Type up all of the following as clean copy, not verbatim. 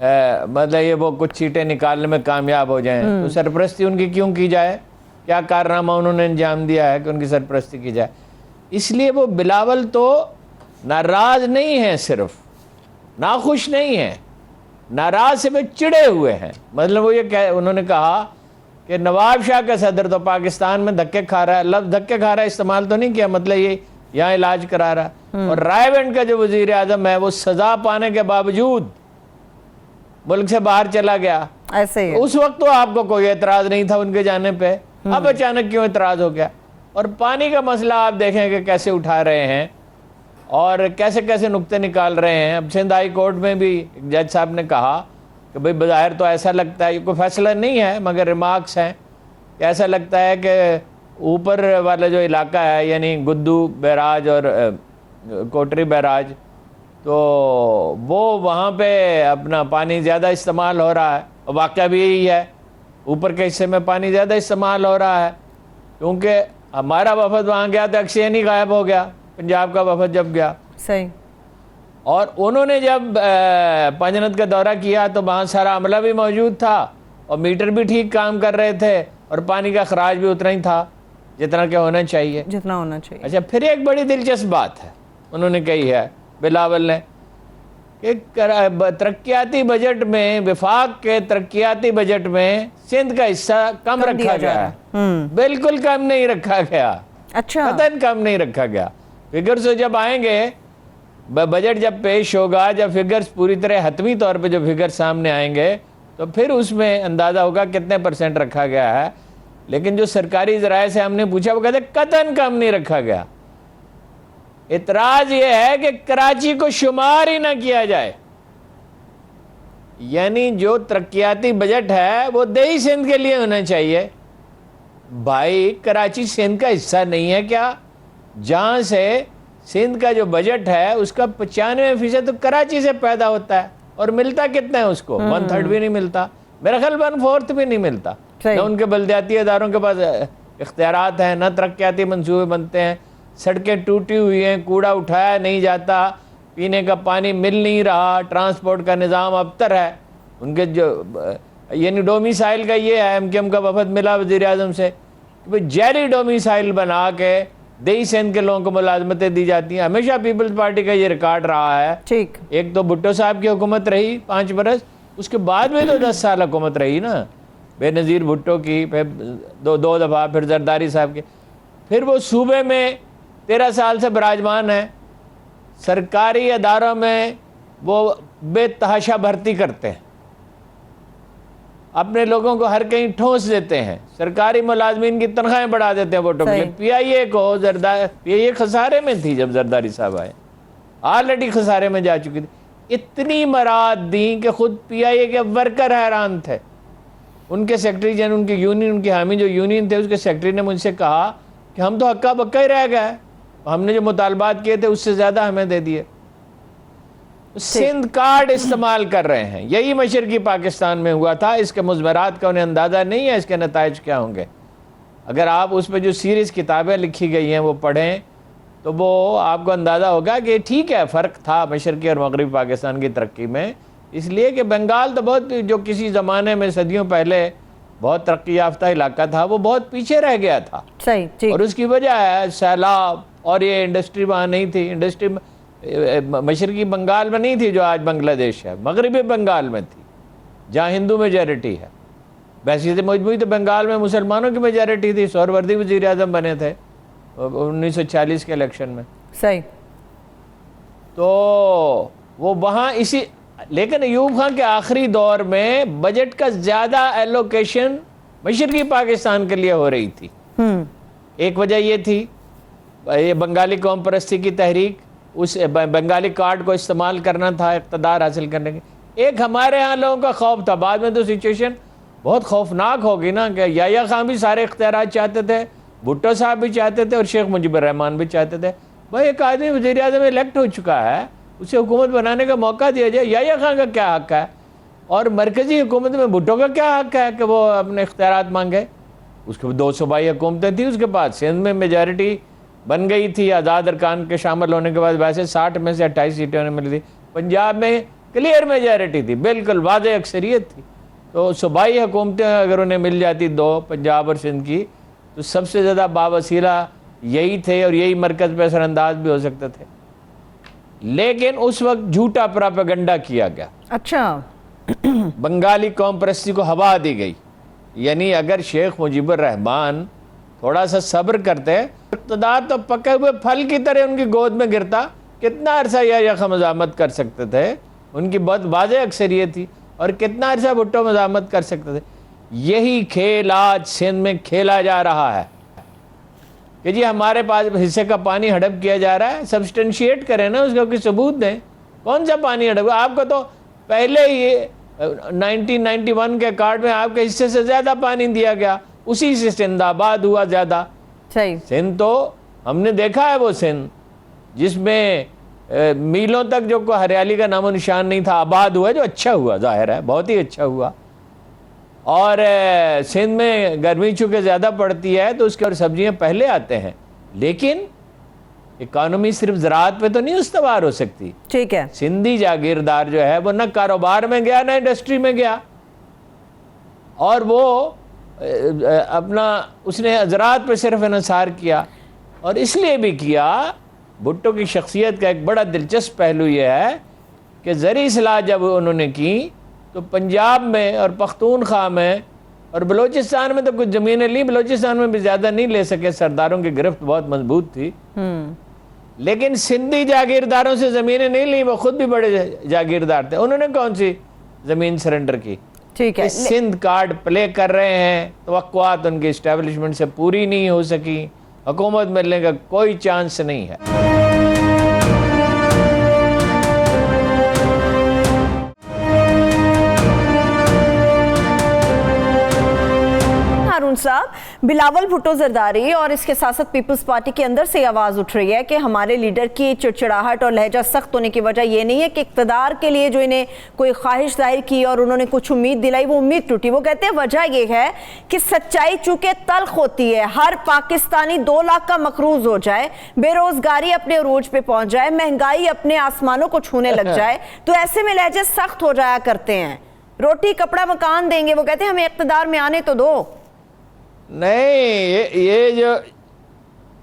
مطلب یہ وہ کچھ سیٹیں نکالنے میں کامیاب ہو جائیں تو سرپرستی ان کی کیوں کی جائے؟ کیا کارنامہ انہوں نے انجام دیا ہے کہ ان کی سرپرستی کی جائے؟ اس لیے وہ بلاول تو ناراض نہیں ہیں، صرف ناخوش نہیں ہیں، ناراض سے وہ چڑے ہوئے ہیں۔ مطلب وہ انہوں نے کہا کہ نواب شاہ کا صدر تو پاکستان میں دھکے کھا رہا ہے، لفظ دھکے کھا رہا ہے استعمال تو نہیں کیا، مطلب یہ یہاں علاج کرا رہا ہے، اور رائے بینٹ کا جو وزیر اعظم ہے وہ سزا پانے کے باوجود ملک سے باہر چلا گیا۔ ایسے ہی اس وقت تو آپ کو کوئی اعتراض نہیں تھا ان کے جانے پہ، اب اچانک کیوں اعتراض ہو گیا؟ اور پانی کا مسئلہ آپ دیکھیں کہ کیسے اٹھا رہے ہیں اور کیسے کیسے نقطے نکال رہے ہیں۔ اب سندھ ہائی کورٹ میں بھی جج صاحب نے کہا کہ بھئی بظاہر تو ایسا لگتا ہے، یہ کوئی فیصلہ نہیں ہے مگر ریمارکس ہیں، کہ ایسا لگتا ہے کہ اوپر والا جو علاقہ ہے یعنی گدو بیراج اور کوٹری بیراج، تو وہ وہاں پہ اپنا پانی زیادہ استعمال ہو رہا ہے، اور واقعہ بھی یہی ہے، اوپر کے حصے میں پانی زیادہ استعمال ہو رہا ہے، کیونکہ ہمارا وفد وہاں گیا تو اکسیجن ہی غائب ہو گیا، پنجاب کا وفد جب گیا، صحیح، اور انہوں نے جب پنجنت کا دورہ کیا تو وہاں سارا عملہ بھی موجود تھا اور میٹر بھی ٹھیک کام کر رہے تھے اور پانی کا اخراج بھی اتنا ہی تھا جتنا کہ ہونا چاہیے، جتنا ہونا چاہیے۔ اچھا، پھر ایک بڑی دلچسپ بات ہے انہوں نے کہی ہے بلاول نے کہ ترقیاتی بجٹ میں، وفاق کے ترقیاتی بجٹ میں سندھ کا حصہ کم رکھا گیا ہے، بالکل کم نہیں رکھا گیا، اچھا، قطعاً کم نہیں رکھا گیا۔ فگرز جب آئیں گے، بجٹ جب پیش ہوگا، جب فگرز پوری طرح حتمی طور پہ جو فگرز سامنے آئیں گے تو پھر اس میں اندازہ ہوگا کتنے % رکھا گیا ہے، لیکن جو سرکاری ذرائع سے ہم نے پوچھا وہ کہتے ہیں قطعاً کم نہیں رکھا گیا۔ اعتراض یہ ہے کہ کراچی کو شمار ہی نہ کیا جائے، یعنی جو ترقیاتی بجٹ ہے وہ دیہی سندھ کے لیے ہونا چاہیے۔ بھائی کراچی سندھ کا حصہ نہیں ہے کیا؟ جہاں سے سندھ کا جو بجٹ ہے اس کا 95% تو کراچی سے پیدا ہوتا ہے، اور ملتا کتنا ہے اس کو؟ 1/3 بھی نہیں ملتا، میرا خیال 1/4 بھی نہیں ملتا۔ نہ ان کے بلدیاتی اداروں کے پاس اختیارات ہیں، نہ ترقیاتی منصوبے بنتے ہیں، سڑکیں ٹوٹی ہوئی ہیں، کوڑا اٹھایا نہیں جاتا، پینے کا پانی مل نہیں رہا، ٹرانسپورٹ کا نظام ابتر ہے۔ ان کے جو یعنی ڈومیسائل کا یہ ہے، MKM کا وفد ملا وزیر اعظم سے کہ جیلی ڈومیسائل بنا کے دیہی سندھ کے لوگوں کو ملازمتیں دی جاتی ہیں۔ ہمیشہ پیپلز پارٹی کا یہ ریکارڈ رہا ہے۔ ٹھیک، ایک تو بھٹو صاحب کی حکومت رہی 5 برس، اس کے بعد بھی تو 10 سال حکومت رہی نا، بے نظیر بھٹو کی، پھر دو دفعہ، پھر زرداری صاحب کی، پھر وہ صوبے میں 13 سال سے براجمان ہیں، سرکاری اداروں میں وہ بے تحاشا بھرتی کرتے ہیں، اپنے لوگوں کو ہر کہیں ٹھونس دیتے ہیں، سرکاری ملازمین کی تنخواہیں بڑھا دیتے ہیں ووٹوں کے لیے۔ پی آئی اے خسارے میں تھی جب زرداری صاحب آئے، آلریڈی خسارے میں جا چکی تھی، اتنی مراد دیں کہ خود پی آئی اے کے ورکر حیران تھے۔ ان کے سیکٹری جن ان کی یونین، ان کی حامی جو یونین تھے، اس کے سیکٹری نے مجھ سے کہا کہ ہم تو ہکا بکا ہی رہ گئے، ہم نے جو مطالبات کیے تھے اس سے زیادہ ہمیں دے دیے۔ سندھ کارڈ استعمال کر رہے ہیں، یہی مشرقی پاکستان میں ہوا تھا، اس کے مضمرات کا انہیں اندازہ نہیں ہے، اس کے نتائج کیا ہوں گے۔ اگر آپ اس پہ جو سیریز کتابیں لکھی گئی ہیں وہ پڑھیں تو وہ آپ کو اندازہ ہوگا کہ ٹھیک ہے فرق تھا مشرقی اور مغربی پاکستان کی ترقی میں، اس لیے کہ بنگال تو بہت جو کسی زمانے میں صدیوں پہلے بہت ترقی یافتہ علاقہ تھا وہ بہت پیچھے رہ گیا تھا، صحیح، اور اس کی وجہ ہے سیلاب، اور یہ انڈسٹری وہاں نہیں تھی، انڈسٹری مشرقی بنگال میں نہیں تھی جو آج بنگلہ دیش ہے، مغربی بنگال میں تھی جہاں ہندو میجارٹی ہے۔ بحیثیت مجموعی تو بنگال میں مسلمانوں کی میجارٹی تھی، سہروردی وزیر اعظم بنے تھے 1940 کے الیکشن میں، صحیح، تو وہ وہاں اسی، لیکن ایوب خان کے آخری دور میں بجٹ کا زیادہ ایلوکیشن مشرقی پاکستان کے لیے ہو رہی تھی۔ ایک وجہ یہ تھی یہ بنگالی قوم پرستی کی تحریک، اس بنگالی کارڈ کو استعمال کرنا تھا اقتدار حاصل کرنے کے۔ ایک ہمارے ہاں لوگوں کا خوف تھا، بعد میں تو سچویشن بہت خوفناک ہوگی نا، کہ یحییٰ خان بھی سارے اختیارات چاہتے تھے، بھٹو صاحب بھی چاہتے تھے، اور شیخ مجیب الرحمان بھی چاہتے تھے۔ بھائی ایک آدمی وزیر اعظم الیکٹ ہو چکا ہے، اسے حکومت بنانے کا موقع دیا جائے، یحییٰ خان کا کیا حق ہے؟ اور مرکزی حکومت میں بھٹو کا کیا حق ہے کہ وہ اپنے اختیارات مانگے؟ اس کے 2 صوبائی حکومتیں تھیں اس کے بعد، سندھ میں میجارٹی بن گئی تھی آزاد ارکان کے شامل ہونے کے بعد، ویسے 60 میں سے 28 سیٹیں انہیں ملی تھی، پنجاب میں کلیئر میجارٹی تھی، بالکل واضح اکثریت تھی. تو صوبائی حکومتیں اگر انہیں مل جاتی دو، پنجاب اور سندھ کی، تو سب سے زیادہ باوسیلہ یہی تھے اور یہی مرکز پہ اثر انداز بھی ہو سکتے تھے. لیکن اس وقت جھوٹا پراپیگنڈا کیا گیا. اچھا. بنگالی قوم پرستی کو ہوا دی گئی. یعنی اگر شیخ مجیب الرحمان تھوڑا سا صبر کرتے، اقتدار تو پکے ہوئے پھل کی طرح ان کی گود میں گرتا، کتنا عرصہ یا مزاحمت کر سکتے تھے. ان کی بہت واضح اکثریت تھی، اور کتنا عرصہ بھٹو مزاحمت کر سکتے تھے. یہی کھیل آج سندھ میں کھیلا جا رہا ہے کہ جی ہمارے پاس حصے کا پانی ہڑپ کیا جا رہا ہے. سبسٹنشیٹ کریں نا، اس کا کوئی ثبوت دیں. کون سا پانی ہڑپ؟ آپ کو تو پہلے ہی 1991 کے کارڈ میں آپ کے حصے سے زیادہ پانی دیا گیا، اسی سے سندھ آباد ہوا زیادہ. صحیح. سندھ تو ہم نے دیکھا ہے، وہ سندھ جس میں میلوں تک جو کوئی ہریالی کا نام و نشان نہیں تھا، آباد ہوا، جو اچھا ہوا، ظاہر ہے بہت ہی اچھا ہوا. اور سندھ میں گرمی چونکہ زیادہ پڑتی ہے تو اس کے اور سبزیاں پہلے آتے ہیں، لیکن اکانومی صرف زراعت پہ تو نہیں استوار ہو سکتی. ٹھیک ہے. سندھی جاگیردار جو ہے وہ نہ کاروبار میں گیا نہ انڈسٹری میں گیا، اور وہ اپنا اس نے زراعت پہ صرف انحصار کیا. اور اس لیے بھی کیا، بھٹو کی شخصیت کا ایک بڑا دلچسپ پہلو یہ ہے کہ زرعی اصلاح جب انہوں نے کی تو پنجاب میں اور پختونخوا میں اور بلوچستان میں تو کچھ زمینیں لی، بلوچستان میں بھی زیادہ نہیں لے سکے، سرداروں کی گرفت بہت مضبوط تھی. لیکن سندھی جاگیرداروں سے زمینیں نہیں لی، وہ خود بھی بڑے جاگیردار تھے. انہوں نے کون سی زمین سرنڈر کی؟ ٹھیک ہے. سندھ کارڈ پلے کر رہے ہیں. توقعات ان کی اسٹیبلشمنٹ سے پوری نہیں ہو سکی، حکومت ملنے کا کوئی چانس نہیں ہے. ہارون صاحب، بلاول بھٹو زرداری اور اس کے ساتھ پیپلز پارٹی کے اندر سے آواز اٹھ رہی ہے کہ ہمارے لیڈر کی چڑچڑاہٹ اور لہجہ سخت ہونے کی وجہ یہ نہیں ہے کہ اقتدار کے لیے جو انہیں کوئی خواہش ظاہر کی اور انہوں نے کچھ امید دلائی وہ امید ٹوٹی. وہ کہتے ہیں وجہ یہ ہے کہ سچائی چونکہ تلخ ہوتی ہے، ہر پاکستانی 2 لاکھ کا مقروض ہو جائے، بے روزگاری اپنے عروج پہ پہنچ جائے، مہنگائی اپنے آسمانوں کو چھونے لگ جائے، تو ایسے میں لہجے سخت ہو جایا کرتے ہیں. روٹی کپڑا مکان دیں گے، وہ کہتے ہیں ہمیں اقتدار میں آنے تو دو. نہیں،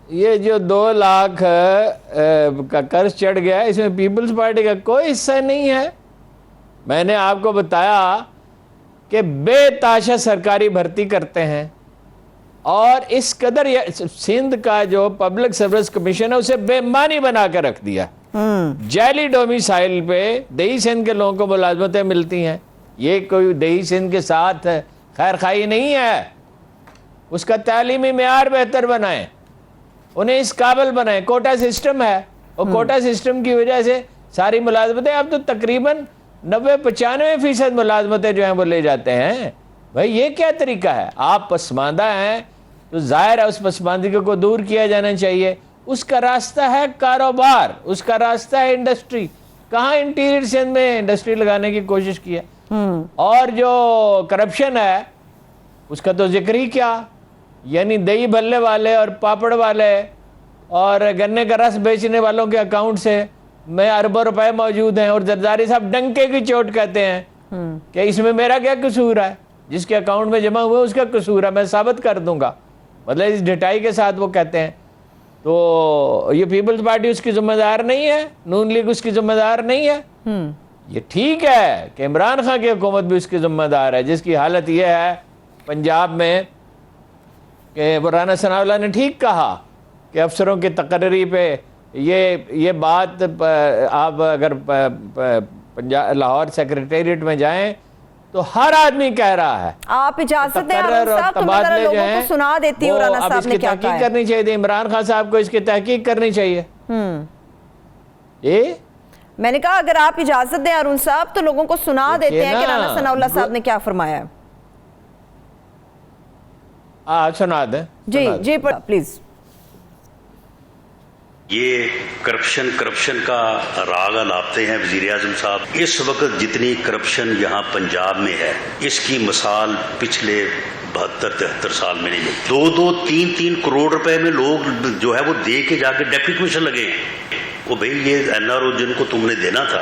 یہ جو 2 لاکھ کا قرض چڑھ گیا ہے، اس میں پیپلز پارٹی کا کوئی حصہ نہیں ہے. میں نے آپ کو بتایا کہ بے تاشا سرکاری بھرتی کرتے ہیں، اور اس قدر سندھ کا جو پبلک سروس کمیشن ہے اسے بے معنی بنا کر رکھ دیا. جعلی ڈومیسائل پہ دیہی سندھ کے لوگوں کو ملازمتیں ملتی ہیں. یہ کوئی دیہی سندھ کے ساتھ خیر خواہی نہیں ہے. اس کا تعلیمی معیار بہتر بنائیں، انہیں اس قابل بنائیں. کوٹا سسٹم ہے، اور کوٹا سسٹم کی وجہ سے ساری ملازمتیں اب تو تقریباً 90-95% ملازمتیں جو ہیں وہ لے جاتے ہیں. بھائی یہ کیا طریقہ ہے؟ آپ پسماندہ ہیں تو ظاہر ہے اس پسماندگی کو دور کیا جانا چاہیے. اس کا راستہ ہے کاروبار، اس کا راستہ ہے انڈسٹری. کہاں انٹیریئر سندھ میں انڈسٹری لگانے کی کوشش کی ہے؟ اور جو کرپشن ہے اس کا تو ذکر ہی کیا. یعنی دہی بھلے والے اور پاپڑ والے اور گنے کا رس بیچنے والوں کے اکاؤنٹ سے میں اربوں روپے موجود ہیں، اور زرداری صاحب ڈنکے کی چوٹ کہتے ہیں کہ اس میں میرا کیا قصور ہے، جس کے اکاؤنٹ میں جمع ہوئے اس کا قصور ہے، میں ثابت کر دوں گا. مطلب اس ڈٹائی کے ساتھ وہ کہتے ہیں. تو یہ پیپلز پارٹی اس کی ذمہ دار نہیں ہے، نون لیگ اس کی ذمہ دار نہیں ہے. یہ ٹھیک ہے کہ عمران خان کی حکومت بھی اس کی ذمہ دار ہے، جس کی حالت یہ ہے پنجاب میں کہ رانا ثناء اللہ نے ٹھیک کہا کہ افسروں کی تقرری پہ یہ بات آپ اگر لاہور سیکریٹریٹ میں جائیں تو ہر آدمی کہہ رہا ہے. آپ اجازت دیں ہارون صاحب تو میں ذرا لوگوں کو سنا دیتی ہوں رانا صاحب نے کیا کہا ہے. تحقیق کرنی چاہیے، عمران خان صاحب کو اس کی تحقیق کرنی چاہیے. میں نے کہا اگر آپ اجازت دیں ہارون صاحب تو لوگوں کو سنا دیتے ہیں کہ رانا ثناء اللہ صاحب نے کیا فرمایا ہے. سنا دیں. جی پلیز. یہ کرپشن کا راگ الاپتے ہیں وزیر اعظم صاحب. اس وقت جتنی کرپشن یہاں پنجاب میں ہے اس کی مثال پچھلے 72-73 سال میں نہیں ملی. 2-3 کروڑ روپے میں لوگ جو ہے وہ دے کے جا کے ڈیپٹی کمشنر لگے ہیں. وہ بھئی یہ NRO جن کو تم نے دینا تھا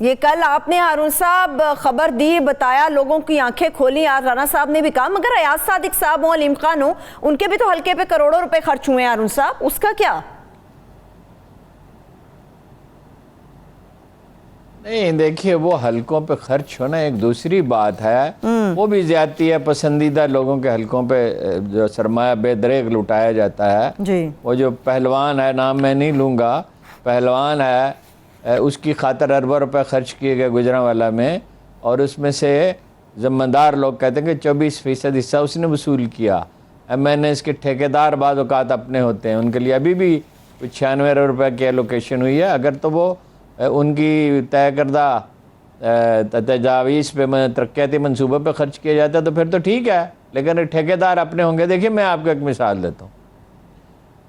یہ کل آپ نے ہارون صاحب خبر دی، بتایا، لوگوں کی آنکھیں کھولی، آج رانا صاحب نے بھی کہا، مگر ایاز صادق صاحب ہوں، علیم خان ہوں، ان کے بھی تو حلقے پہ کروڑوں روپے خرچ ہوئے ہیں ہارون صاحب، اس کا کیا؟ نہیں دیکھیے، وہ حلقوں پہ خرچ ہونا ایک دوسری بات ہے، وہ بھی زیادتی ہے، پسندیدہ لوگوں کے حلقوں پہ جو سرمایہ بے دریغ لٹایا جاتا ہے، جی وہ جو پہلوان ہے، نام میں نہیں لوں گا، پہلوان ہے، اس کی خاطر اربوں روپے خرچ کیے گئے گجرانوالہ میں، اور اس میں سے ذمہ دار لوگ کہتے ہیں کہ 24% حصہ اس نے وصول کیا۔ MNAs کے ٹھیکیدار بعض اوقات اپنے ہوتے ہیں، ان کے لیے ابھی بھی 96 روپے کی ایلوکیشن ہوئی ہے۔ اگر تو وہ ان کی طے کردہ تجاویز پہ ترقیاتی منصوبوں پہ خرچ کیا جاتا ہے تو پھر تو ٹھیک ہے، لیکن ٹھیکیدار اپنے ہوں گے۔ دیکھیے میں آپ کو ایک مثال دیتا ہوں،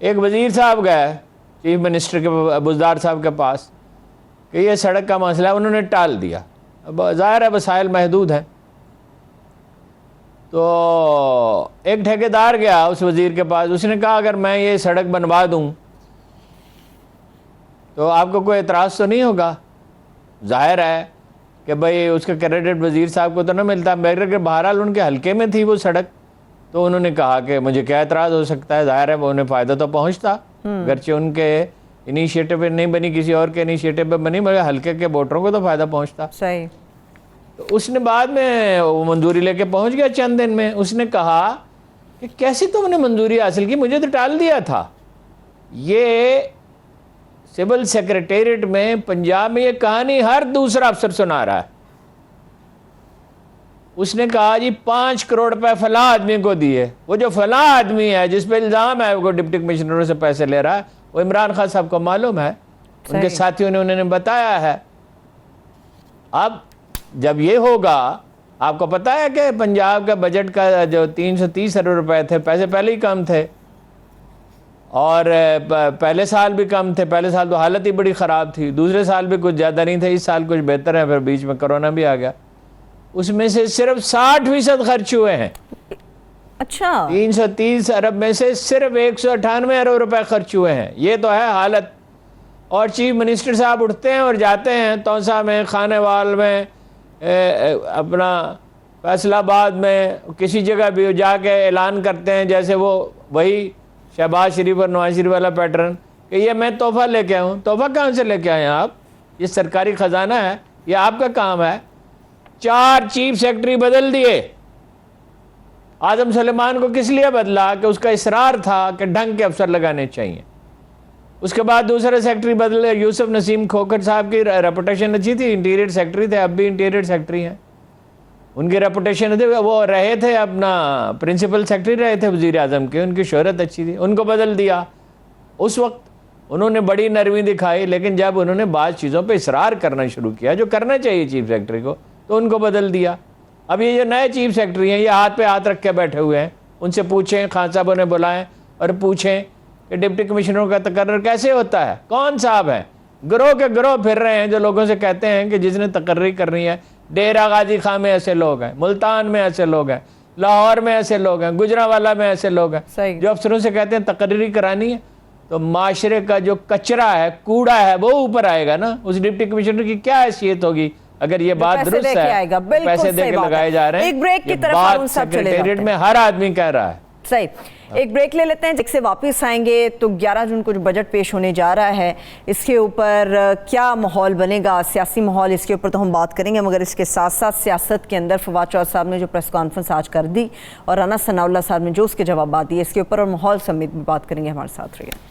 ایک وزیر صاحب گئے چیف منسٹر کے بزدار صاحب کے پاس کہ یہ سڑک کا مسئلہ ہے، انہوں نے ٹال دیا۔ اب ظاہر ہے وسائل محدود ہیں، تو ایک ٹھیکیدار گیا اس وزیر کے پاس، اس نے کہا اگر میں یہ سڑک بنوا دوں تو آپ کو کوئی اعتراض تو نہیں ہوگا؟ ظاہر ہے کہ بھئی اس کا کریڈٹ وزیر صاحب کو تو نہ ملتا، مگر کہ بہرحال ان کے حلقے میں تھی وہ سڑک، تو انہوں نے کہا کہ مجھے کیا اعتراض ہو سکتا ہے، ظاہر ہے وہ انہیں فائدہ تو پہنچتا، اگرچہ ان کے انیشیٹو پہ نہیں بنی، کسی اور کے انیشیٹو پہ بنی، مگر حلقے کے ووٹروں کو تو فائدہ پہنچتا۔ صحیح۔ تو اس نے بعد میں وہ منظوری لے کے پہنچ گیا چند دن میں، اس نے کہا کہ کیسے تم نے منظوری حاصل کی، مجھے تو ٹال دیا تھا۔ یہ سول سیکریٹریٹ میں پنجاب میں یہ کہانی ہر دوسرا افسر سنا رہا ہے۔ اس نے کہا جی 5 کروڑ روپے فلاں آدمی کو دیے، وہ جو فلاں آدمی ہے جس پہ الزام ہے وہ ڈپٹی کمشنروں سے پیسے لے رہا ہے، وہ عمران خان صاحب کو معلوم ہے، ان کے ساتھیوں نے انہوں نے بتایا ہے۔ اب جب یہ ہوگا، آپ کو پتا ہے کہ پنجاب کا بجٹ کا جو 330 ارب روپے تھے، پیسے پہلے ہی کم تھے، اور پہلے سال بھی کم تھے، پہلے سال تو حالت ہی بڑی خراب تھی، دوسرے سال بھی کچھ زیادہ نہیں تھے، اس سال کچھ بہتر ہے، پھر بیچ میں کرونا بھی آ گیا، اس میں سے صرف 60% خرچ ہوئے ہیں۔ اچھا، 330 ارب میں سے صرف 198 ارب روپے خرچ ہوئے ہیں، یہ تو ہے حالت۔ اور چیف منسٹر صاحب اٹھتے ہیں اور جاتے ہیں توسا میں، خانے وال میں، اپنا فیصل آباد میں، کسی جگہ بھی جا کے اعلان کرتے ہیں، جیسے وہ وہی شہباز شریف اور نواز شریف والا پیٹرن کہ یہ میں تحفہ لے کے آؤں۔ تحفہ کہاں سے لے کے آئے ہیں آپ؟ یہ سرکاری خزانہ ہے، یہ آپ کا کام ہے۔ 4 چیف سیکرٹری بدل دیے۔ اعظم سلیمان کو کس لیے بدلا؟ کہ اس کا اصرار تھا کہ ڈھنگ کے افسر لگانے چاہیے۔ اس کے بعد دوسرے سیکرٹری بدلے، یوسف نسیم کھوکھر صاحب کی ریپوٹیشن اچھی تھی، انٹیریئر سیکرٹری تھے، اب بھی انٹیریئر سیکرٹری ہیں، ان کی ریپوٹیشن تھی، وہ رہے تھے اپنا پرنسپل سیکرٹری رہے تھے وزیر اعظم کے، ان کی شہرت اچھی تھی، ان کو بدل دیا۔ اس وقت انہوں نے بڑی نرمی دکھائی، لیکن جب انہوں نے بعض چیزوں پہ اصرار کرنا شروع کیا جو کرنا چاہیے چیف سیکرٹری کو، تو ان کو بدل دیا۔ اب یہ جو نئے چیف سیکرٹری ہیں، یہ ہاتھ پہ ہاتھ رکھ کے بیٹھے ہوئے ہیں، ان سے پوچھیں، خان صاحب انہیں بلائیں اور پوچھیں کہ ڈپٹی کمشنروں کا تقرر کیسے ہوتا ہے، کون صاحب ہیں؟ گروہ کے گروہ پھر رہے ہیں جو لوگوں سے کہتے ہیں کہ جس نے تقرری کرنی ہے، ڈیرہ غازی خان میں ایسے لوگ ہیں، ملتان میں ایسے لوگ ہیں، لاہور میں ایسے لوگ ہیں، گجرانوالہ میں ایسے لوگ ہیں، جو افسروں سے کہتے ہیں تقرری کرانی ہے، تو معاشرے کا جو کچرا ہے، کوڑا ہے، وہ اوپر آئے گا نا۔ اس ڈپٹی کمشنر کی کیا حیثیت ہوگی اگر یہ بات درست ہے؟ پیسے دے کے لگائے جا رہے ہیں، یہ بات سیکریٹریٹ میں ہر آدمی کہہ رہا ہے۔ صحیح، ایک بریک لے لیتے ہیں، ایک سے واپس آئیں گے تو 11 جون کو جو بجٹ پیش ہونے جا رہا ہے، اس کے اوپر کیا ماحول بنے گا، سیاسی ماحول، اس کے اوپر تو ہم بات کریں گے، مگر اس کے ساتھ ساتھ سیاست کے اندر فواد چودھری صاحب نے جو پریس کانفرنس آج کر دی اور رانا ثناء اللہ صاحب نے جو اس کے جوابات دیے، اس کے اوپر اور ماحول سمیت بھی بات کریں گے، ہمارے ساتھ رہیے۔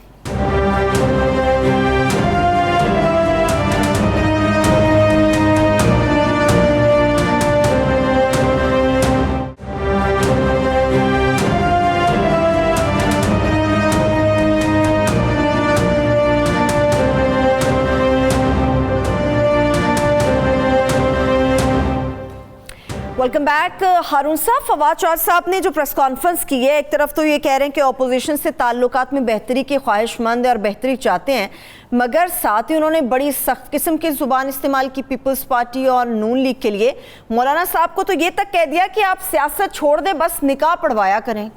Welcome back. ہارون صاحب، فواد چودھری صاحب نے جو پریس کانفرنس کی ہے، ایک طرف تو یہ کہہ رہے ہیں کہ اپوزیشن سے تعلقات میں بہتری کی خواہش مند ہے اور بہتری چاہتے ہیں، مگر ساتھ ہی انہوں نے بڑی سخت قسم کی زبان استعمال کی پیپلز پارٹی اور نون لیگ کے لیے۔ مولانا صاحب کو تو یہ تک کہہ دیا کہ آپ سیاست چھوڑ دیں، بس نکاح پڑھوایا کریں۔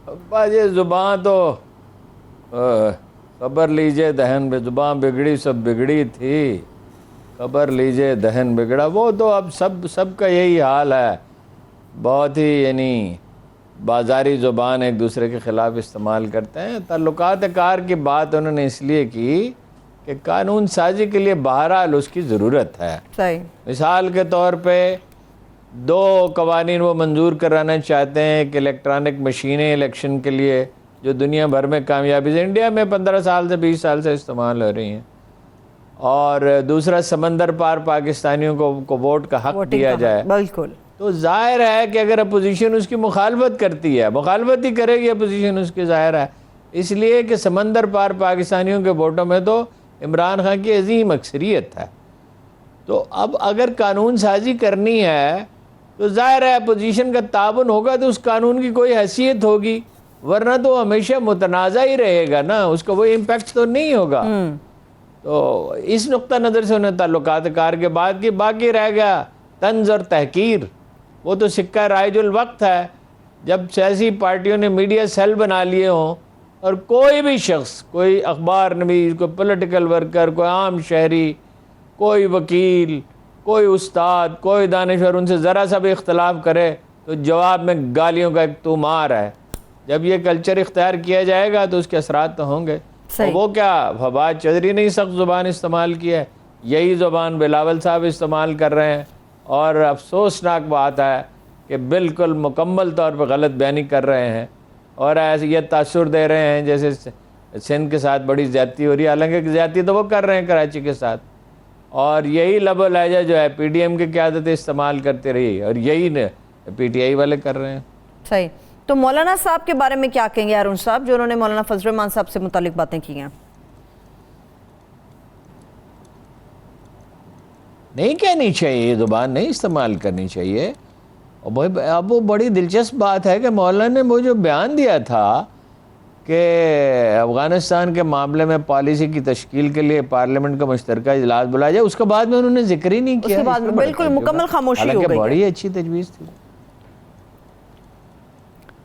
ابا یہ زبان تو خبر لیجئے دہن پہ، زبان بگڑی سب بگڑی تھی، خبر لیجئے دہن بگڑا، وہ تو اب سب کا یہی حال ہے، بہت ہی یعنی بازاری زبان ایک دوسرے کے خلاف استعمال کرتے ہیں۔ تعلقات کار کی بات انہوں نے اس لیے کی کہ قانون سازی کے لیے بہرحال اس کی ضرورت ہے۔ صحیح۔ مثال کے طور پہ 2 قوانین وہ منظور کرانا چاہتے ہیں کہ الیکٹرانک مشینیں الیکشن کے لیے جو دنیا بھر میں کامیابی سے، انڈیا میں 15 سال سے 20 سال سے استعمال ہو رہی ہیں، اور دوسرا سمندر پار پاکستانیوں کو ووٹ کا حق دیا جائے۔ بالکل۔ تو ظاہر ہے کہ اگر اپوزیشن اس کی مخالفت کرتی ہے، مخالفت ہی کرے گی اپوزیشن اس کی، ظاہر ہے، اس لیے کہ سمندر پار پاکستانیوں کے ووٹوں میں تو عمران خان کی عظیم اکثریت ہے۔ تو اب اگر قانون سازی کرنی ہے تو ظاہر ہے اپوزیشن کا تعاون ہوگا تو اس قانون کی کوئی حیثیت ہوگی، ورنہ تو ہمیشہ متنازع ہی رہے گا نا، اس کا وہ امپیکٹ تو نہیں ہوگا۔ تو اس نقطہ نظر سے انہیں تعلقات کار کے بعد کی، باقی رہ گیا طنز اور تحقیر، وہ تو سکہ رائج الوقت ہے۔ جب سیاسی پارٹیوں نے میڈیا سیل بنا لیے ہوں اور کوئی بھی شخص، کوئی اخبار نویس، کوئی پولیٹیکل ورکر، کوئی عام شہری، کوئی وکیل، کوئی استاد، کوئی دانشور ان سے ذرا سا بھی اختلاف کرے تو جواب میں گالیوں کا ایک تومار ہے۔ جب یہ کلچر اختیار کیا جائے گا تو اس کے اثرات تو ہوں گے۔ اور وہ کیا فواد چودھری نے سخت زبان استعمال کی ہے، یہی زبان بلاول صاحب استعمال کر رہے ہیں، اور افسوسناک بات ہے کہ بالکل مکمل طور پہ غلط بیانی کر رہے ہیں، اور ایسے یہ تاثر دے رہے ہیں جیسے سندھ کے ساتھ بڑی زیادتی ہو رہی ہے، حالانکہ زیادتی تو وہ کر رہے ہیں کراچی کے ساتھ، اور یہی لب و لہجہ جو ہے پی ڈی ایم کی قیادت استعمال کرتے رہی، اور یہی پی ٹی آئی والے کر رہے ہیں۔ صحیح۔ تو مولانا صاحب کے بارے میں کیا کہیں گے ہارون صاحب، جو انہوں نے مولانا فضل الرحمان صاحب سے متعلق باتیں کی ہیں؟ نہیں کہنی چاہیے، یہ زبان نہیں استعمال کرنی چاہیے۔ اب وہ بڑی دلچسپ بات ہے کہ مولانا نے وہ جو بیان دیا تھا کہ افغانستان کے معاملے میں پالیسی کی تشکیل کے لیے پارلیمنٹ کا مشترکہ اجلاس بلایا جائے، اس کے بعد میں انہوں نے ذکر ہی نہیں کیا، اس کے بعد میں بالکل مکمل خاموشی ہو گئی، حالانکہ بڑی اچھی تجویز تھی،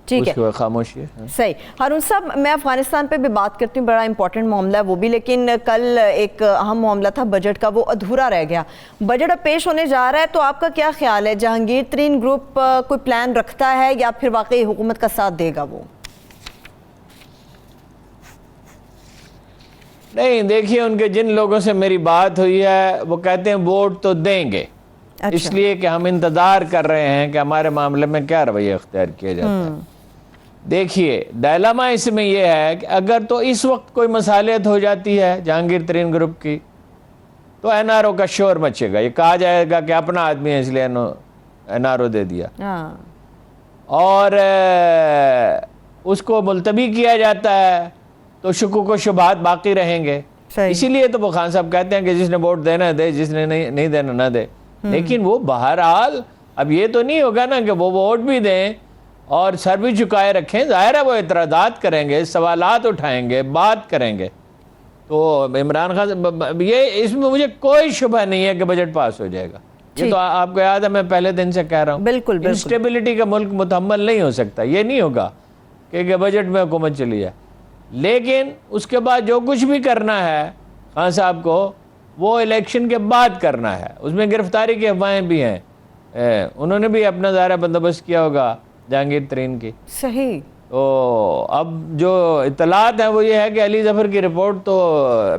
ٹھیک ہے، اس کے خاموشی ہے۔ صحیح۔ ہارون صاحب، میں افغانستان پہ بھی بات کرتی ہوں، بڑا امپورٹنٹ معاملہ ہے وہ بھی، لیکن کل ایک اہم معاملہ تھا بجٹ کا، وہ ادھورا رہ گیا۔ بجٹ اب پیش ہونے جا رہا ہے تو آپ کا کیا خیال ہے، جہانگیر ترین گروپ کوئی پلان رکھتا ہے یا پھر واقعی حکومت کا ساتھ دے گا وہ؟ نہیں، دیکھیے ان کے جن لوگوں سے میری بات ہوئی ہے وہ کہتے ہیں ووٹ تو دیں گے، اس لیے کہ ہم انتظار کر رہے ہیں کہ ہمارے معاملے میں کیا رویہ اختیار کیا جاتا ہے۔ دیکھیے ڈائلاما اس میں یہ ہے کہ اگر تو اس وقت کوئی مصالحت ہو جاتی ہے جہانگیر ترین گروپ کی تو این آر او کا شور مچے گا، یہ کہا جائے گا کہ اپنا آدمی ہے اس لیے این آر او دے دیا، اور اس کو ملتوی کیا جاتا ہے تو شکوک و شبہات باقی رہیں گے۔ اسی لیے تو وہ خان صاحب کہتے ہیں کہ جس نے ووٹ دینا دے، جس نے نہیں دینا نہ دے، لیکن وہ بہرحال اب یہ تو نہیں ہوگا نا کہ وہ ووٹ بھی دیں اور سر بھی جھکائے رکھیں، ظاہر ہے وہ اعتراضات کریں گے، سوالات اٹھائیں گے، بات کریں گے۔ تو عمران خان، یہ اس میں مجھے کوئی شبہ نہیں ہے کہ بجٹ پاس ہو جائے گا، یہ تو آپ کو یاد ہے میں پہلے دن سے کہہ رہا ہوں، بالکل انسٹیبلٹی کا ملک متحمل نہیں ہو سکتا، یہ نہیں ہوگا کہ بجٹ میں حکومت چلی جائے، لیکن اس کے بعد جو کچھ بھی کرنا ہے خان صاحب کو وہ الیکشن کے بعد کرنا ہے، اس میں گرفتاری کی افواہیں بھی ہیں، انہوں نے بھی اپنا ظاہرہ بندوبست کیا ہوگا جہانگیر ترین کی۔ صحیح۔ تو اب جو اطلاعات ہیں وہ یہ ہے کہ علی ظفر کی رپورٹ تو،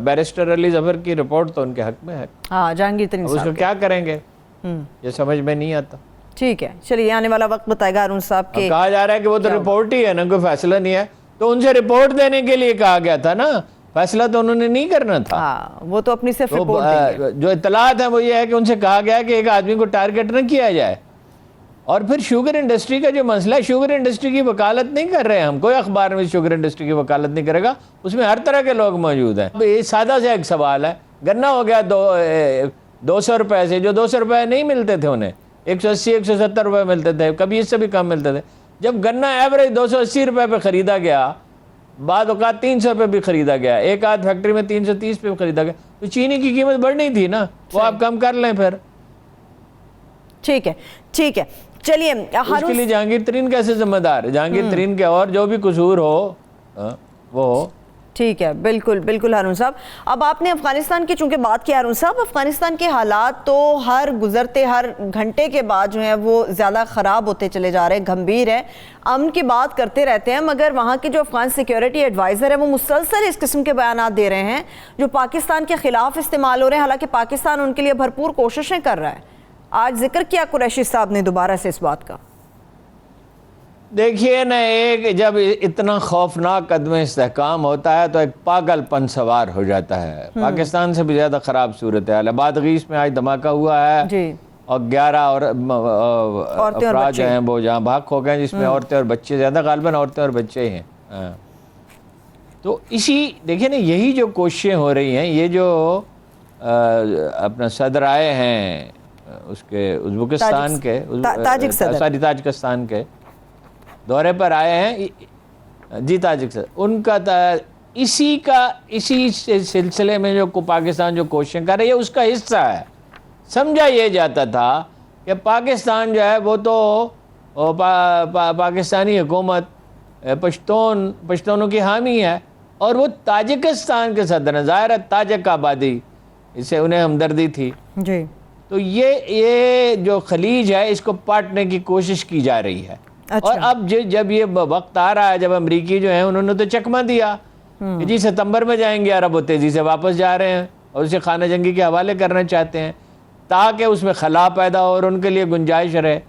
بیرسٹر علی ظفر کی رپورٹ تو ان کے حق میں ہے، ہاں جہانگیر ترین اس کو کیا کریں گے یہ سمجھ میں نہیں آتا۔ ٹھیک ہے، چلیے آنے والا وقت بتائے گا ہارون صاحب کے۔ کہا جا رہا ہے کہ وہ تو رپورٹ ہی ہے نا، کوئی فیصلہ نہیں ہے، تو ان سے رپورٹ دینے کے لیے کہا گیا تھا نا، فیصلہ تو انہوں نے نہیں کرنا تھا، وہ تو اپنی صرف رپورٹ دیں گے۔ جو اطلاعات ہیں وہ یہ ہے کہ ان سے کہا گیا کہ ایک آدمی کو ٹارگٹ نہ کیا جائے، اور پھر شوگر انڈسٹری کا جو مسئلہ ہے، شوگر انڈسٹری کی وکالت نہیں کر رہے ہم، کوئی اخبار میں شوگر انڈسٹری کی وکالت نہیں کرے گا، اس میں ہر طرح کے لوگ موجود ہیں۔ یہ سادہ سے ایک سوال ہے، گنا ہو گیا 200 روپے سے، جو 200 روپے نہیں ملتے تھے انہیں 180 170 روپے ملتے تھے، کبھی اس سے بھی کم ملتے تھے، جب گنا ایوریج 280 روپے پہ خریدا گیا، بعد اوقات 300 روپے بھی خریدا گیا، ایک آدھ فیکٹری میں 330 پہ خریدا گیا، تو چینی کی قیمت بڑھنی تھی نا، وہ آپ کم کر لیں پھر۔ ٹھیک ہے، ٹھیک ہے، چلیے اس کے لیے جہانگیر ترین کیسے ذمہ دار ہے؟ جہانگیر ترین کے اور جو بھی قصور ہو وہ ہو. ٹھیک ہے، بالکل بالکل ہارون صاحب. اب آپ نے افغانستان کی چونکہ بات کی ہارون صاحب، افغانستان کے حالات تو ہر گھنٹے کے بعد جو ہیں وہ زیادہ خراب ہوتے چلے جا رہے ہیں، گھمبیر ہے. امن کی بات کرتے رہتے ہیں مگر وہاں کے جو افغان سیکیورٹی ایڈوائزر ہے وہ مسلسل اس قسم کے بیانات دے رہے ہیں جو پاکستان کے خلاف استعمال ہو رہے ہیں، حالانکہ پاکستان ان کے لیے بھرپور کوششیں کر رہا ہے. آج ذکر کیا قریشی صاحب نے دوبارہ سے اس بات کا. دیکھیے نا، ایک جب اتنا خوفناک عدم استحکام ہوتا ہے تو ایک پاگل پن سوار ہو جاتا ہے. پاکستان سے بھی زیادہ خراب صورتحال ہے. بادغیس میں آج دھماکہ ہوا ہے جی، اور 11 افراد ہیں وہ جہاں بھاگ ہو گئے، جس میں عورتیں اور بچے زیادہ، غالباً عورتیں اور بچے ہیں. تو دیکھیں نا، یہی جو کوششیں ہو رہی ہیں، یہ جو اپنا صدر آئے ہیں اس کے ازبکستان کے تاجکستان کے دورے پر آئے ہیں جی، تاجکستان، ان کا اسی سلسلے میں جو پاکستان جو کوششیں کر رہی ہے اس کا حصہ ہے. سمجھا یہ جاتا تھا کہ پاکستان جو ہے وہ تو پاکستانی حکومت پشتونوں کی حامی ہے اور وہ تاجکستان کے صدر ہیں. ظاہر ہے تاجک آبادی، اس سے انہیں ہمدردی تھی جی. تو یہ جو خلیج ہے اس کو پاٹنے کی کوشش کی جا رہی ہے. اور اب جب یہ وقت آ رہا ہے، جب امریکی جو ہیں انہوں نے تو چکمہ دیا کہ جی ستمبر میں جائیں گے، عرب وہ تیزی سے واپس جا رہے ہیں اور اسے خانہ جنگی کے حوالے کرنا چاہتے ہیں تاکہ اس میں خلا پیدا ہو اور ان کے لیے گنجائش رہے.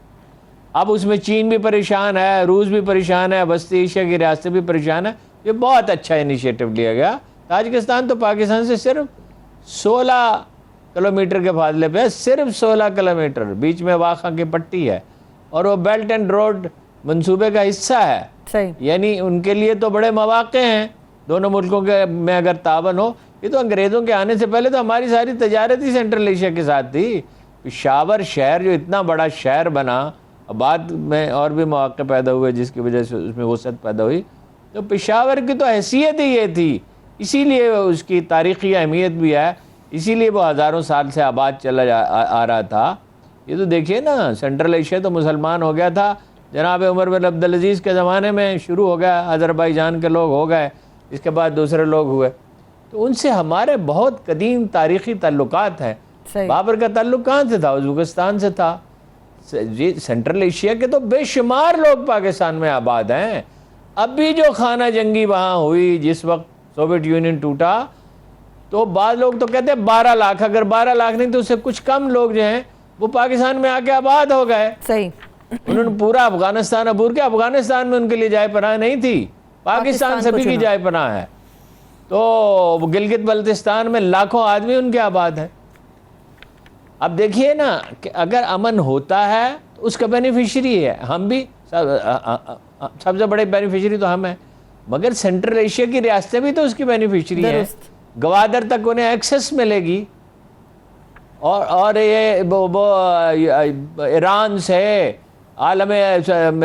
اب اس میں چین بھی پریشان ہے، روس بھی پریشان ہے، وسطی ایشیا کی ریاستیں بھی پریشان ہیں. یہ بہت اچھا انیشیٹو لیا گیا. تاجکستان تو پاکستان سے صرف 16 کلومیٹر کے فاصلے پہ، صرف 16 کلومیٹر، بیچ میں واخا کی پٹی ہے اور وہ بیلٹ اینڈ روڈ منصوبے کا حصہ ہے. صحیح. یعنی ان کے لیے تو بڑے مواقع ہیں دونوں ملکوں کے میں اگر تعاون ہو. یہ تو انگریزوں کے آنے سے پہلے تو ہماری ساری تجارت ہی سینٹرل ایشیا کے ساتھ تھی. پشاور شہر جو اتنا بڑا شہر بنا، بعد میں اور بھی مواقع پیدا ہوئے جس کی وجہ سے اس میں وسعت پیدا ہوئی، تو پشاور کی تو حیثیت ہی یہ تھی. اسی لیے اس کی تاریخی اہمیت بھی ہے، اسی لیے وہ ہزاروں سال سے آباد چلا آ رہا تھا. یہ تو دیکھیے نا، سینٹرل ایشیا تو مسلمان ہو گیا تھا. جناب عمر بن عبدالعزیز کے زمانے میں شروع ہو گیا، آذربائیجان کے لوگ ہو گئے، اس کے بعد دوسرے لوگ ہوئے. تو ان سے ہمارے بہت قدیم تاریخی تعلقات ہیں. بابر کا تعلق کہاں سے تھا؟ ازبکستان سے تھا. جی، سینٹرل ایشیا کے تو بے شمار لوگ پاکستان میں آباد ہیں. اب بھی جو خانہ جنگی وہاں ہوئی جس وقت سوویت یونین ٹوٹا، تو بعض لوگ تو کہتے ہیں 12 لاکھ، اگر 12 لاکھ نہیں تو اس سے کچھ کم لوگ جو ہیں وہ پاکستان میں آ کے آباد ہو گئے. صحیح. انہوں نے پورا افغانستان عبور کیا. افغانستان میں ان کے لیے جائے پناہ نہیں تھی، پاکستان سبھی کی جائے پناہ ہے. تو گلگت بلتستان میں لاکھوں آدمی ان کے آباد ہیں. اب دیکھیے نا کہ اگر امن ہوتا ہے تو اس کا بینیفیشری ہے. ہم بھی سب سے بڑے بینیفیشری تو ہم ہیں، مگر سینٹرل ایشیا کی ریاستیں بھی تو اس کی بینیفیشری ہیں. گوادر تک انہیں ایکسس ملے گی اور یہ ایران سے، عالم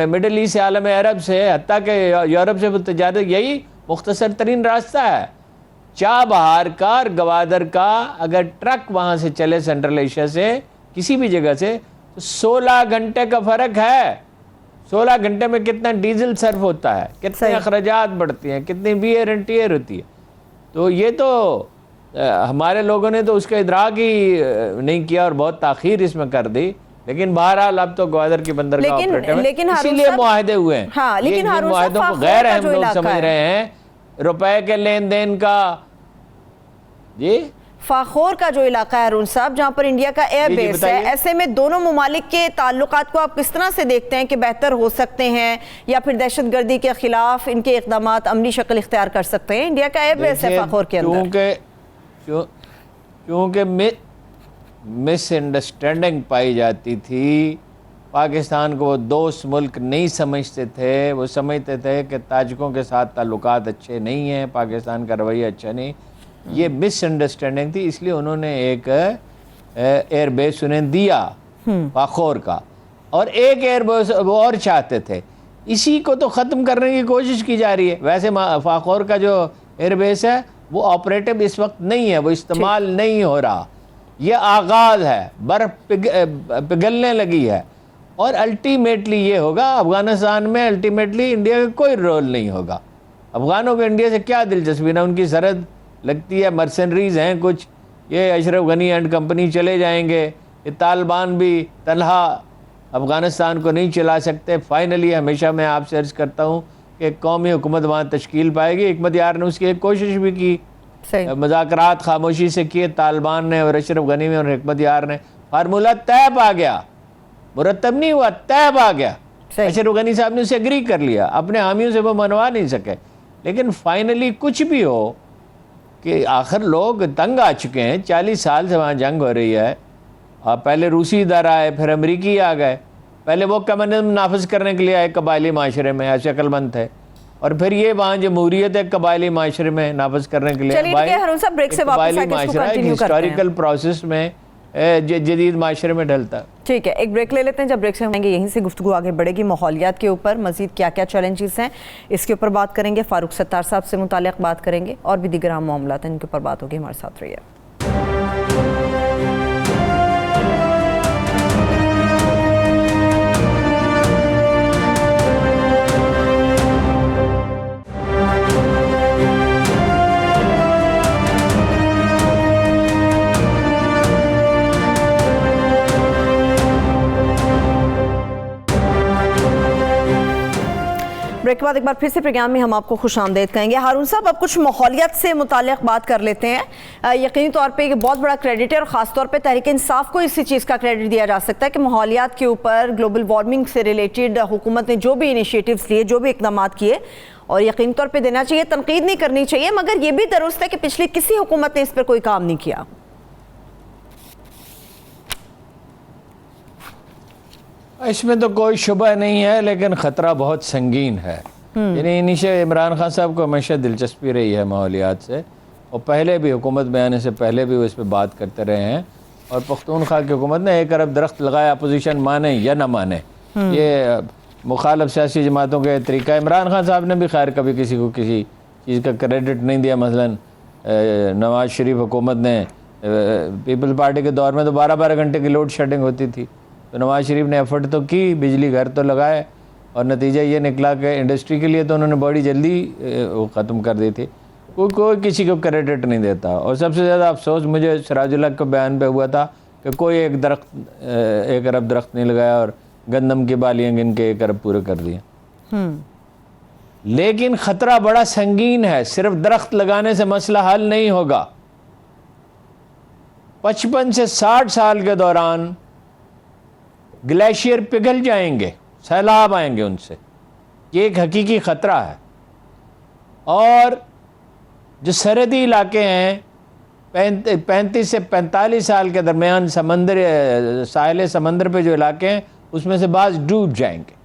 مڈل ایسٹ سے، عالم عرب سے، حتیٰ کہ یورپ سے تجارت، یہی مختصر ترین راستہ ہے. چابہار کا اور گوادر کا اگر ٹرک وہاں سے چلے سینٹرل ایشیا سے کسی بھی جگہ سے تو 16 گھنٹے کا فرق ہے. 16 گھنٹے میں کتنا ڈیزل صرف ہوتا ہے، کتنے اخراجات بڑھتی ہیں، کتنی ویئر اینڈ ٹیئر ہوتی ہے. تو یہ تو ہمارے لوگوں نے تو اس کا ادراک ہی نہیں کیا اور بہت تاخیر اس میں کر دی. لیکن بہرحال اب تو گوادر کی بندرگاہ آپریٹر ہے، اسی لیے معاہدے ہوئے ہیں. لیکن معاہدوں کو غیر اہم لوگ سمجھ رہے ہیں، روپے کے لین دین کا. جی، فاخور کا جو علاقہ ہے ہارون صاحب، جہاں پر انڈیا کا ایئر بیس ہے، ایسے میں دونوں ممالک کے تعلقات کو آپ کس طرح سے دیکھتے ہیں کہ بہتر ہو سکتے ہیں یا پھر دہشت گردی کے خلاف ان کے اقدامات عملی شکل اختیار کر سکتے ہیں؟ انڈیا کا ایئر بیس ہے فاخور کے اندر. کیونکہ مس انڈرسٹینڈنگ پائی جاتی تھی. پاکستان کو وہ دوست ملک نہیں سمجھتے تھے، وہ سمجھتے تھے کہ تاجکوں کے ساتھ تعلقات اچھے نہیں ہیں، پاکستان کا رویہ اچھا نہیں. یہ مس انڈرسٹینڈنگ تھی، اس لیے انہوں نے ایک ایئر بیس انہیں دیا فاخور کا، اور ایک ایئر بیس وہ اور چاہتے تھے. اسی کو تو ختم کرنے کی کوشش کی جا رہی ہے. ویسے فاخور کا جو ایئر بیس ہے وہ آپریٹو اس وقت نہیں ہے، وہ استعمال نہیں ہو رہا. یہ آغاز ہے، برف پگھلنے لگی ہے اور الٹیمیٹلی یہ ہوگا افغانستان میں الٹیمیٹلی انڈیا کا کوئی رول نہیں ہوگا. افغانوں کو انڈیا سے کیا دلچسپی؟ نہ ان کی سرحد لگتی ہے، مرسنریز ہیں کچھ، یہ اشرف غنی اینڈ کمپنی چلے جائیں گے، یہ طالبان بھی تنہا افغانستان کو نہیں چلا سکتے. فائنلی ہمیشہ میں آپ سے عرض کرتا ہوں کہ ایک قومی حکومت وہاں تشکیل پائے گی. حکمت یار نے اس کی ایک کوشش بھی کی، مذاکرات خاموشی سے کیے طالبان نے اور اشرف غنی اور حکمت یار نے. فارمولہ طے آ گیا، مرتب نہیں ہوا، طے آ گیا. اشرف غنی صاحب نے اسے اگری کر لیا، اپنے حامیوں سے وہ منوا نہیں سکے. لیکن فائنلی کچھ بھی ہو کہ آخر لوگ تنگ آ چکے ہیں. 40 سال سے وہاں جنگ ہو رہی ہے. پہلے روسی ادھر آئے، پھر امریکی آ گئے. پہلے وہ کمیونزم نافذ کرنے کے لیے آئے قبائلی معاشرے میں، ایسے عقل مند تھے، اور پھر یہ وہاں جمہوریت ہے قبائلی معاشرے میں نافذ کرنے کے لیے. قبائلی معاشرہ ایک ہسٹوریکل پروسیس میں جدید معاشرے میں ڈھلتا. ٹھیک ہے، ایک بریک لے لیتے ہیں. جب بریک سے ہوں گے یہیں سے گفتگو آگے بڑھے گی. ماحولیات کے اوپر مزید کیا کیا چیلنجز ہیں اس کے اوپر بات کریں گے. فاروق ستار صاحب سے متعلق بات کریں گے، اور بھی دیگر اہم معاملات ہیں ان کے اوپر بات ہوگی. ہمارے ساتھ رہیے. بریک کے بعد ایک بار پھر سے پروگرام میں ہم آپ کو خوش آمدید کہیں گے. ہارون صاحب، اب کچھ ماحولیات سے متعلق بات کر لیتے ہیں. یقینی طور پہ یہ بہت بڑا کریڈٹ ہے، اور خاص طور پہ تحریک انصاف کو اسی چیز کا کریڈٹ دیا جا سکتا ہے کہ ماحولیات کے اوپر گلوبل وارمنگ سے ریلیٹڈ حکومت نے جو بھی انیشیٹوز لیے، جو بھی اقدامات کیے، اور یقینی طور پہ دینا چاہیے، تنقید نہیں کرنی چاہیے. مگر یہ بھی درست ہے کہ پچھلی کسی حکومت نے اس پر کوئی کام نہیں کیا. اس میں تو کوئی شبہ نہیں ہے، لیکن خطرہ بہت سنگین ہے. یعنی انیشیٹو عمران خان صاحب کو ہمیشہ دلچسپی رہی ہے ماحولیات سے، اور پہلے بھی حکومت میں آنے سے پہلے بھی وہ اس پہ بات کرتے رہے ہیں. اور پختونخوا کی حکومت نے 1 ارب درخت لگایا، اپوزیشن مانے یا نہ مانے. یہ مخالف سیاسی جماعتوں کے طریقہ. عمران خان صاحب نے بھی خیر کبھی کسی کو کسی چیز کا کریڈٹ نہیں دیا. مثلا نواز شریف حکومت نے پیپل پارٹی کے دور میں تو 12 گھنٹے کی لوڈ شیڈنگ ہوتی تھی، تو نواز شریف نے ایفرٹ تو کی، بجلی گھر تو لگائے، اور نتیجہ یہ نکلا کہ انڈسٹری کے لیے تو انہوں نے بڑی جلدی ختم کر دی تھی. کوئی کسی کو کریڈٹ نہیں دیتا. اور سب سے زیادہ افسوس مجھے سراج الحق کے بیان پہ ہوا تھا کہ کوئی 1 ارب درخت نہیں لگایا، اور گندم کی بالیاں گن کے 1 ارب پورے کر دیے. لیکن خطرہ بڑا سنگین ہے. صرف درخت لگانے سے مسئلہ حل نہیں ہوگا. 55 سے 60 سال کے دوران گلیشیئر پگھل جائیں گے، سیلاب آئیں گے ان سے. یہ ایک حقیقی خطرہ ہے. اور جو سرحدی علاقے ہیں 35 سے 45 سال کے درمیان ساحل سمندر پہ جو علاقے ہیں اس میں سے بعض ڈوب جائیں گے.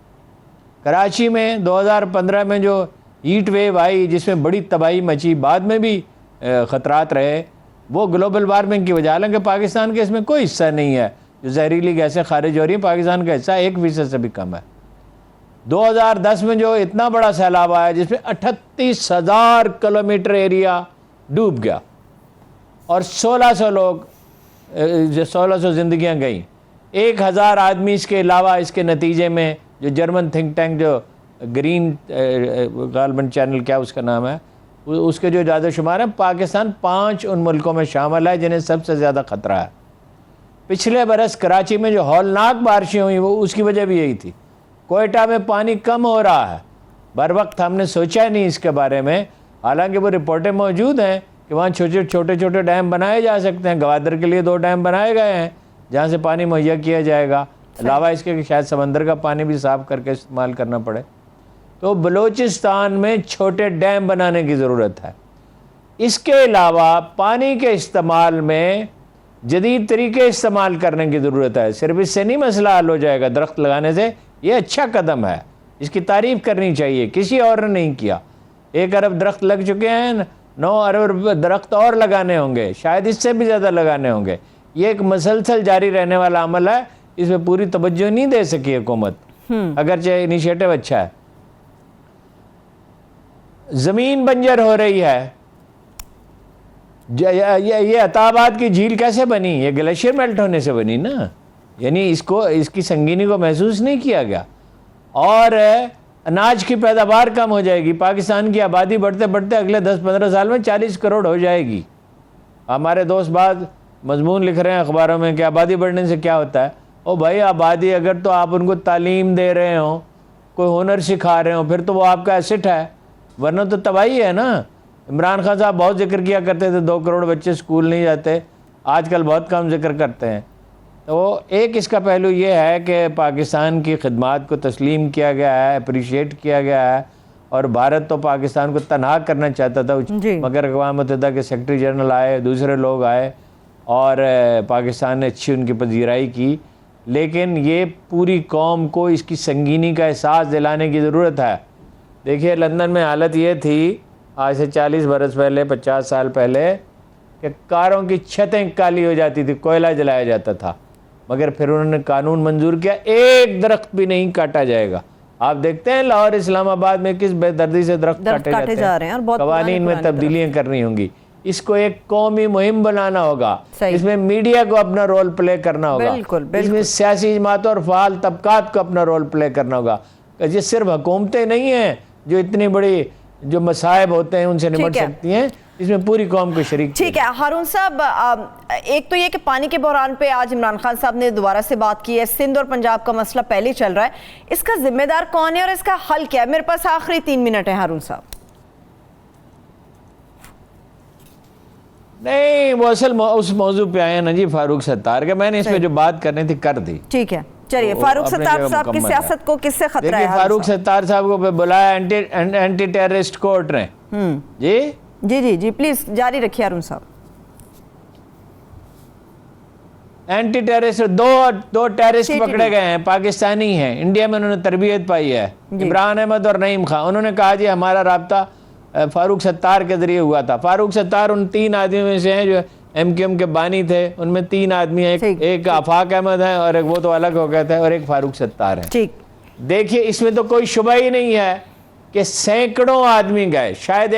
کراچی میں 2015 میں جو ہیٹ ویو آئی جس میں بڑی تباہی مچی، بعد میں بھی خطرات رہے، وہ گلوبل وارمنگ کی وجہ. حالانکہ پاکستان کے اس میں کوئی حصہ نہیں ہے. جو زہریلی گیسیں خارج ہو رہی ہیں پاکستان کا حصہ 1% سے بھی کم ہے. 2010 میں جو اتنا بڑا سیلاب آیا جس میں 38,000 کلومیٹر ایریا ڈوب گیا، اور 1600 لوگ 1600 زندگیاں گئیں. 1000 آدمی اس کے علاوہ اس کے نتیجے میں جو جرمن تھنک ٹینک جو گرین غالباً چینل کیا اس کا نام ہے، اس کے جو زیادہ شمار ہیں، پاکستان 5 ان ملکوں میں شامل ہے جنہیں سب سے زیادہ خطرہ ہے. پچھلے برس کراچی میں جو ہولناک بارشیں ہوئیں وہ اس کی وجہ بھی یہی تھی. کوئٹہ میں پانی کم ہو رہا ہے، بر وقت ہم نے سوچا نہیں اس کے بارے میں. حالانکہ وہ رپورٹیں موجود ہیں کہ وہاں چھوٹے ڈیم بنائے جا سکتے ہیں. گوادر کے لیے 2 ڈیم بنائے گئے ہیں جہاں سے پانی مہیا کیا جائے گا. علاوہ اس کے کہ شاید سمندر کا پانی بھی صاف کر کے استعمال کرنا پڑے. تو بلوچستان میں چھوٹے ڈیم بنانے کی ضرورت ہے. اس کے علاوہ پانی کے استعمال میں جدید طریقے استعمال کرنے کی ضرورت ہے. صرف اس سے نہیں مسئلہ حل ہو جائے گا درخت لگانے سے. یہ اچھا قدم ہے، اس کی تعریف کرنی چاہیے. کسی اور نے نہیں کیا. 1 ارب درخت لگ چکے ہیں، 9 ارب درخت اور لگانے ہوں گے، شاید اس سے بھی زیادہ لگانے ہوں گے. یہ ایک مسلسل جاری رہنے والا عمل ہے. اس میں پوری توجہ نہیں دے سکی حکومت، اگرچہ انیشیٹو اچھا ہے. زمین بنجر ہو رہی ہے. یہ عطا آباد کی جھیل کیسے بنی؟ یہ گلیشیئر میلٹ ہونے سے بنی نا. یعنی اس کی سنگینی کو محسوس نہیں کیا گیا. اور اناج کی پیداوار کم ہو جائے گی. پاکستان کی آبادی بڑھتے بڑھتے اگلے 10-15 سال میں 40 کروڑ ہو جائے گی. ہمارے دوست بعض مضمون لکھ رہے ہیں اخباروں میں کہ آبادی بڑھنے سے کیا ہوتا ہے. او بھائی آبادی اگر تو آپ ان کو تعلیم دے رہے ہوں, کوئی ہنر سکھا رہے ہوں, پھر تو وہ آپ کا ایسٹ ہے, ورنہ تو تباہی ہے نا. عمران خان صاحب بہت ذکر کیا کرتے تھے 2 کروڑ بچے سکول نہیں جاتے, آج کل بہت کم ذکر کرتے ہیں. تو ایک اس کا پہلو یہ ہے کہ پاکستان کی خدمات کو تسلیم کیا گیا ہے, اپریشیٹ کیا گیا ہے, اور بھارت تو پاکستان کو تنہا کرنا چاہتا تھا, مگر اقوام متحدہ کے سیکرٹری جنرل آئے, دوسرے لوگ آئے, اور پاکستان نے اچھی ان کی پذیرائی کی. لیکن یہ پوری قوم کو اس کی سنگینی کا احساس دلانے کی ضرورت ہے. دیکھیے لندن میں حالت یہ تھی آج سے 40 برس پہلے, 50 سال پہلے, کہ کاروں کی چھتیں کالی ہو جاتی تھی, کوئلہ جلایا جاتا تھا, مگر پھر انہوں نے قانون منظور کیا ایک درخت بھی نہیں کاٹا جائے گا. آپ دیکھتے ہیں لاہور اسلام آباد میں کس بے دردی سے درخت کاٹے جا رہے ہیں, قوانین میں تبدیلیاں کرنی ہوں گی. اس کو ایک قومی مہم بنانا ہوگا, اس میں میڈیا کو اپنا رول پلے کرنا ہوگا, اس میں سیاسی جماعتوں اور فعال طبقات کو اپنا رول پلے کرنا ہوگا. یہ صرف حکومتیں نہیں ہیں جو اتنی بڑی جو مصائب ہوتے ہیں ان سے نمٹ سکتی ہیں, اس میں پوری قوم کو شریک. ٹھیک ہے ہارون صاحب, ایک تو یہ کہ پانی کے بحران پہ آج عمران خان صاحب نے دوبارہ سے بات کی ہے. سندھ اور پنجاب کا مسئلہ پہلے چل رہا ہے, اس کا ذمہ دار کون ہے اور اس کا حل کیا ہے؟ میرے پاس آخری 3 منٹ ہے ہارون صاحب. نہیں, وہ اصل اس موضوع پہ آئے ہیں نا جی فاروق ستار کے, میں نے اس پہ جو بات کرنی تھی کر دی. ٹھیک ہے چلیے, فاروق ستار صاحب کی سیاست کو کس سے خطرہ ہے؟ فاروق ستار صاحب کو بلایا اینٹی ٹیررسٹ کورٹ نے. جی جی جی جی پلیز جاری رکھیے ہارون صاحب. اینٹی ٹیررسٹ دو ٹیررسٹ پکڑے گئے ہیں, پاکستانی ہیں, انڈیا میں انہوں نے تربیت پائی ہے, عمران احمد اور نعیم خان. انہوں نے کہا جی ہمارا رابطہ فاروق ستار کے ذریعے ہوا تھا. فاروق ستار ان 3 آدمیوں میں سے ہیں جو ایم کیو ایم کے بانی تھے. ان میں 3 آدمی ہیں, ایک آفاق احمد ہے, اور ایک وہ تو الگ ہو گئے تھے, اور ایک فاروق ستار ہے. دیکھیے اس میں تو کوئی شبہ ہی نہیں ہے کہ سینکڑوں آدمی گئے, شاید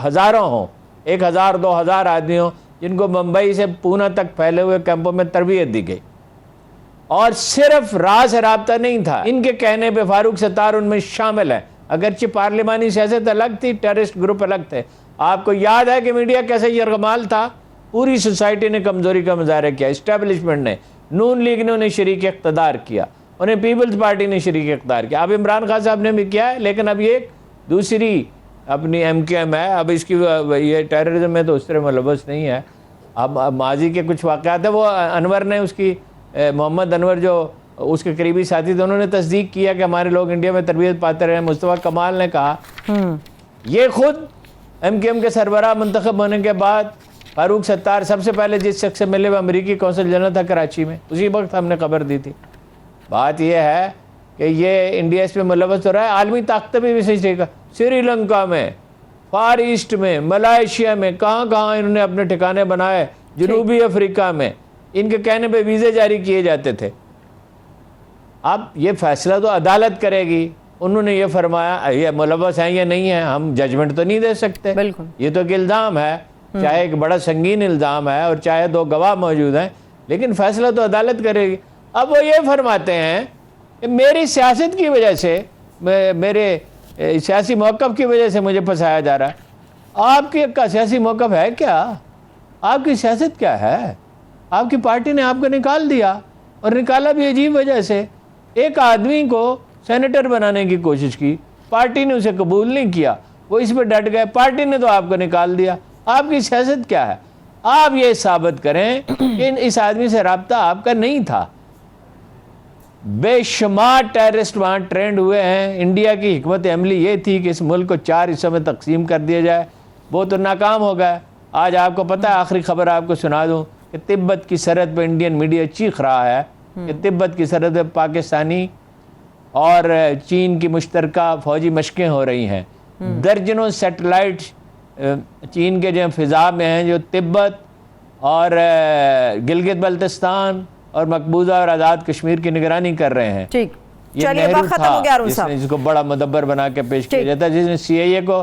ہزاروں ہوں, 1000-2000 آدمی ہوں, جن کو ممبئی سے پونا تک پھیلے ہوئے کیمپوں میں تربیت دی گئی. اور صرف راز رابطہ نہیں تھا, ان کے کہنے پہ فاروق ستار ان میں شامل ہیں. اگرچہ پارلیمانی سیاست الگ تھی, ٹیررسٹ گروپ الگ تھے. آپ کو یاد ہے کہ میڈیا کیسے یرغمال تھا, پوری سوسائٹی نے کمزوری کا مظاہرہ کیا, اسٹیبلشمنٹ نے, نون لیگ نے انہیں شریک اقتدار کیا, انہیں پیپلز پارٹی نے شریک اقتدار کیا. اب عمران خان صاحب نے بھی کیا ہے, لیکن اب یہ دوسری اپنی ایم کیو ایم ہے. اب اس کی یہ ٹیررزم میں تو اس طرح ملوث نہیں ہے. اب ماضی کے کچھ واقعات ہیں, وہ انور نے اس کی محمد انور جو اس کے قریبی ساتھی تھے, انہوں نے تصدیق کیا کہ ہمارے لوگ انڈیا میں تربیت پاتے رہے. مصطفیٰ کمال نے کہا, یہ خود ایم کیو ایم کے سربراہ منتخب ہونے کے بعد فاروق ستار سب سے پہلے جس شخص سے ملے وہ امریکی قونصل جنرل تھا کراچی میں, اسی وقت ہم نے خبر دی تھی. بات یہ ہے کہ یہ انڈیا اس میں ملوث ہو رہا ہے. عالمی طاقتیں بھی سری لنکا میں, فار ایسٹ میں, ملائیشیا میں, کہاں انہوں نے اپنے ٹھکانے بنائے, جنوبی افریقہ میں. ان کے کہنے پہ ویزے جاری کیے جاتے تھے. اب یہ فیصلہ تو عدالت کرے گی. انہوں نے یہ فرمایا یہ ملوث ہیں یا نہیں ہیں, ہم ججمنٹ تو نہیں دے سکتے. یہ تو ایک الزام ہے, چاہے ایک بڑا سنگین الزام ہے, اور چاہے 2 گواہ موجود ہیں, لیکن فیصلہ تو عدالت کرے گی. اب وہ یہ فرماتے ہیں کہ میری سیاست کی وجہ سے, میرے سیاسی موقف کی وجہ سے مجھے پھنسایا جا رہا ہے. آپ کا سیاسی موقف ہے کیا؟ آپ کی سیاست کیا ہے؟ آپ کی پارٹی نے آپ کو نکال دیا, اور نکالا بھی عجیب وجہ سے. ایک آدمی کو سینیٹر بنانے کی کوشش کی, پارٹی نے اسے قبول نہیں کیا, وہ اس پہ ڈٹ گئے, پارٹی نے تو آپ کو نکال دیا. آپ کی سیاست کیا ہے؟ آپ یہ ثابت کریں کہ اس آدمی سے رابطہ آپ کا نہیں تھا. بے شمار ٹیررسٹ وہاں ٹرینڈ ہوئے ہیں. انڈیا کی حکمت عملی یہ تھی کہ اس ملک کو 4 حصوں میں تقسیم کر دیا جائے, وہ تو ناکام ہو گیا. آج آپ کو پتہ ہے, آخری خبر آپ کو سنا دوں کہ تبت کی سرحد پہ انڈین میڈیا چیخ رہا ہے کہ تبت کی سرحد پہ پاکستانی اور چین کی مشترکہ فوجی مشقیں ہو رہی ہیں. درجنوں سیٹلائٹ چین کے جو فضا میں ہیں, جو تبت اور گلگت بلتستان اور مقبوضہ اور آزاد کشمیر کی نگرانی کر رہے ہیں. یہ نہرو تھا جس کو بڑا مدبر بنا کے پیش کیا جاتا ہے, جس نے سی آئی اے کو